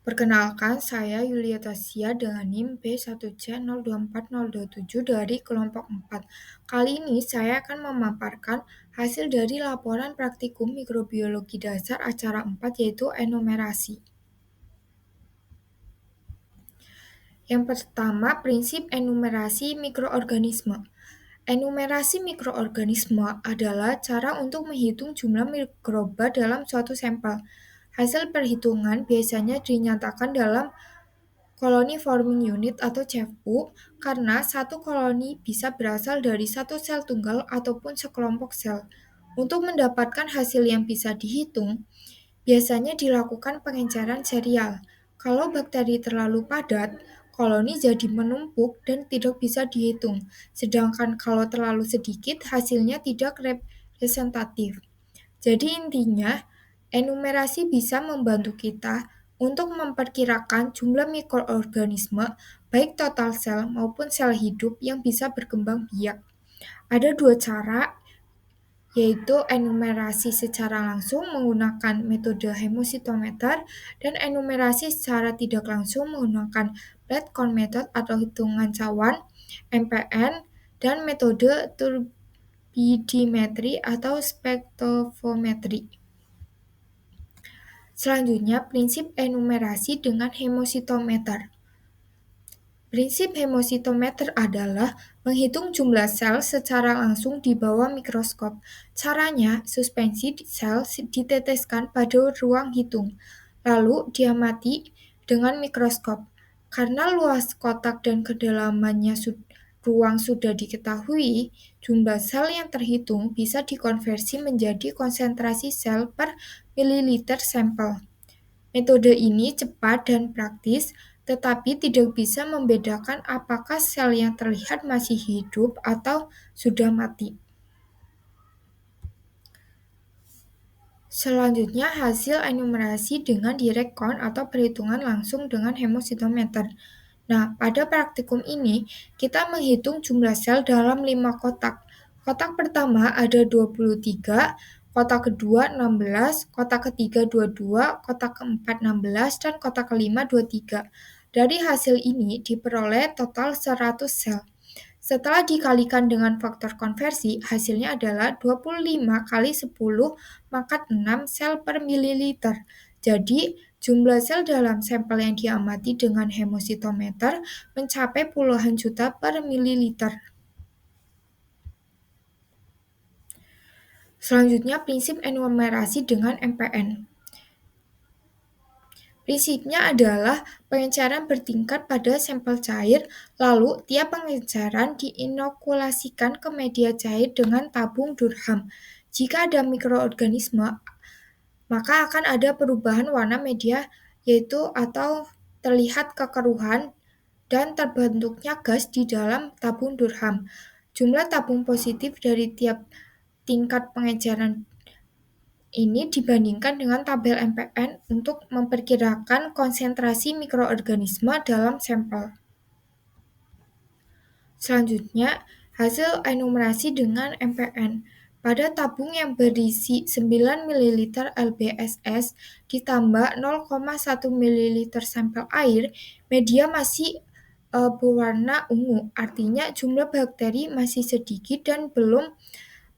Perkenalkan, saya Yulia Tasya dengan NIM B1C024027 dari kelompok 4. Kali ini saya akan memaparkan hasil dari laporan praktikum mikrobiologi dasar acara 4 yaitu enumerasi. Yang pertama, prinsip enumerasi mikroorganisme. Enumerasi mikroorganisme adalah cara untuk menghitung jumlah mikroba dalam suatu sampel. Hasil perhitungan biasanya dinyatakan dalam koloni forming unit atau CFU karena satu koloni bisa berasal dari satu sel tunggal ataupun sekelompok sel. Untuk mendapatkan hasil yang bisa dihitung, biasanya dilakukan pengenceran serial. Kalau bakteri terlalu padat, koloni jadi menumpuk dan tidak bisa dihitung. Sedangkan kalau terlalu sedikit, hasilnya tidak representatif. Jadi intinya, enumerasi bisa membantu kita untuk memperkirakan jumlah mikroorganisme, baik total sel maupun sel hidup yang bisa berkembang biak. Ada dua cara, yaitu enumerasi secara langsung menggunakan metode hemositometer dan enumerasi secara tidak langsung menggunakan blood count method atau hitungan cawan, MPN, dan metode turbidimetri atau spektrofometri. Selanjutnya, prinsip enumerasi dengan hemositometer. Prinsip hemositometer adalah menghitung jumlah sel secara langsung di bawah mikroskop. Caranya, suspensi sel diteteskan pada ruang hitung, lalu diamati dengan mikroskop. Karena luas kotak dan kedalamannya ruang sudah diketahui, jumlah sel yang terhitung bisa dikonversi menjadi konsentrasi sel per mililiter sampel. Metode ini cepat dan praktis, tetapi tidak bisa membedakan apakah sel yang terlihat masih hidup atau sudah mati. Selanjutnya, hasil enumerasi dengan direct count atau perhitungan langsung dengan hemositometer. Nah, pada praktikum ini, kita menghitung jumlah sel dalam 5 kotak. Kotak pertama ada 23, kotak kedua 16, kotak ketiga 22, kotak keempat 16, dan kotak kelima 23. Dari hasil ini diperoleh total 100 sel. Setelah dikalikan dengan faktor konversi, hasilnya adalah 25 kali 10 pangkat 6 sel per mililiter. Jadi, jumlah sel dalam sampel yang diamati dengan hemositometer mencapai puluhan juta per mililiter. Selanjutnya, prinsip enumerasi dengan MPN. Prinsipnya adalah pengenceran bertingkat pada sampel cair, lalu tiap pengenceran diinokulasikan ke media cair dengan tabung Durham. Jika ada mikroorganisme, maka akan ada perubahan warna media yaitu atau terlihat kekeruhan dan terbentuknya gas di dalam tabung Durham. Jumlah tabung positif dari tiap tingkat pengenceran ini dibandingkan dengan tabel MPN untuk memperkirakan konsentrasi mikroorganisme dalam sampel. Selanjutnya, hasil enumerasi dengan MPN. Pada tabung yang berisi 9 ml LBSS ditambah 0,1 ml sampel air, media masih berwarna ungu. Artinya jumlah bakteri masih sedikit dan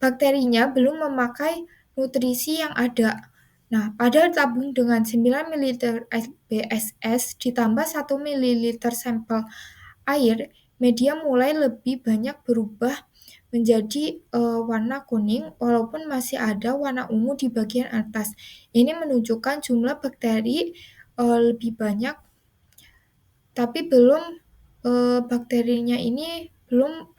bakterinya belum memakai nutrisi yang ada. Nah, pada tabung dengan 9 ml LBSS ditambah 1 ml sampel air, media mulai lebih banyak berubah menjadi warna kuning walaupun masih ada warna ungu di bagian atas. Ini menunjukkan jumlah bakteri lebih banyak, tapi bakterinya ini belum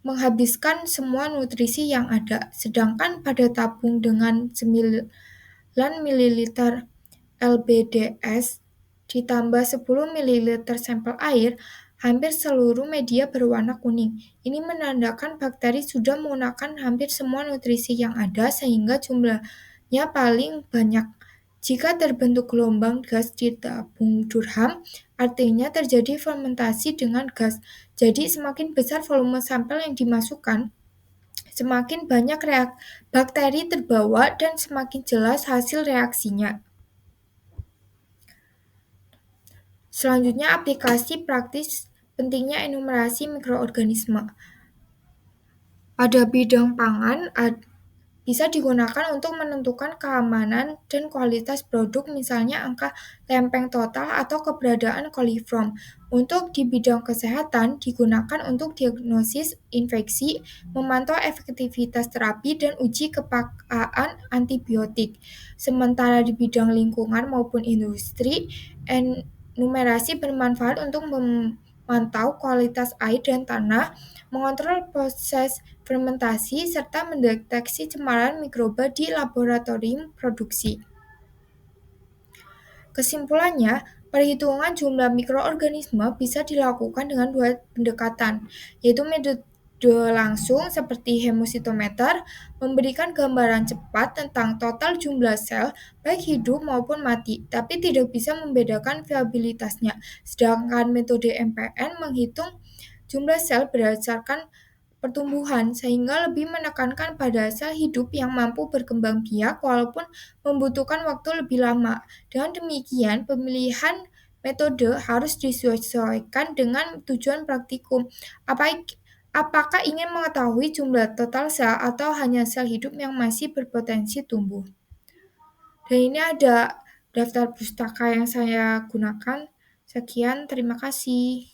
menghabiskan semua nutrisi yang ada. Sedangkan pada tabung dengan 9 ml LBDS ditambah 10 ml sampel air, hampir seluruh media berwarna kuning. Ini menandakan bakteri sudah menggunakan hampir semua nutrisi yang ada sehingga jumlahnya paling banyak. Jika terbentuk gelombang gas di tabung Durham, artinya terjadi fermentasi dengan gas. Jadi semakin besar volume sampel yang dimasukkan, semakin banyak bakteri terbawa dan semakin jelas hasil reaksinya. Selanjutnya, aplikasi praktis pentingnya enumerasi mikroorganisme. Pada bidang pangan, bisa digunakan untuk menentukan keamanan dan kualitas produk, misalnya angka lempeng total atau keberadaan coliform. Untuk di bidang kesehatan, digunakan untuk diagnosis infeksi, memantau efektivitas terapi, dan uji kepekaan antibiotik. Sementara di bidang lingkungan maupun industri, numerasi bermanfaat untuk memantau kualitas air dan tanah, mengontrol proses fermentasi, serta mendeteksi cemaran mikroba di laboratorium produksi. Kesimpulannya, perhitungan jumlah mikroorganisme bisa dilakukan dengan dua pendekatan, yaitu metode langsung seperti hemositometer memberikan gambaran cepat tentang total jumlah sel baik hidup maupun mati, tapi tidak bisa membedakan viabilitasnya. Sedangkan metode MPN menghitung jumlah sel berdasarkan pertumbuhan, sehingga lebih menekankan pada sel hidup yang mampu berkembang biak walaupun membutuhkan waktu lebih lama. Dengan demikian, pemilihan metode harus disesuaikan dengan tujuan praktikum. Apakah ingin mengetahui jumlah total sel atau hanya sel hidup yang masih berpotensi tumbuh? Dan ini ada daftar pustaka yang saya gunakan. Sekian, terima kasih.